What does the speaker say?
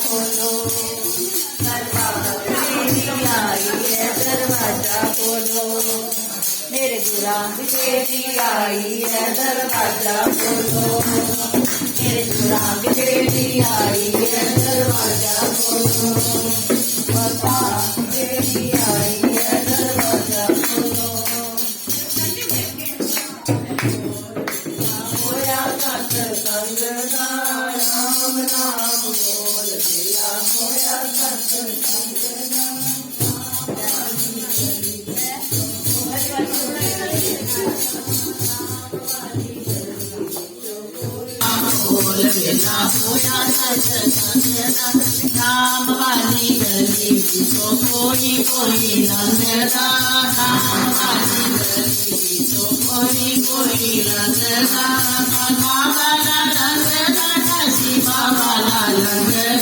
खोलो, आई है दरवाजा खोलो, मेरे गुलाम तेरी आई है दरवाजा खोलो, मेरे गुलाम तेरी आई है दरवाजा खोलो, बाबा तेरी आई है दरवाजा खोलो। होया सत्संग दा राम नाम बोल दिया, होया सत्संग दा बोल मेरा होया सत्संग दा, राम वाली गली तो कोई कोई लंघदा, राम वाली गली तो कोई कोई लंघदा, बाबा वाला लंघदा, शिवा वाला लंघदा।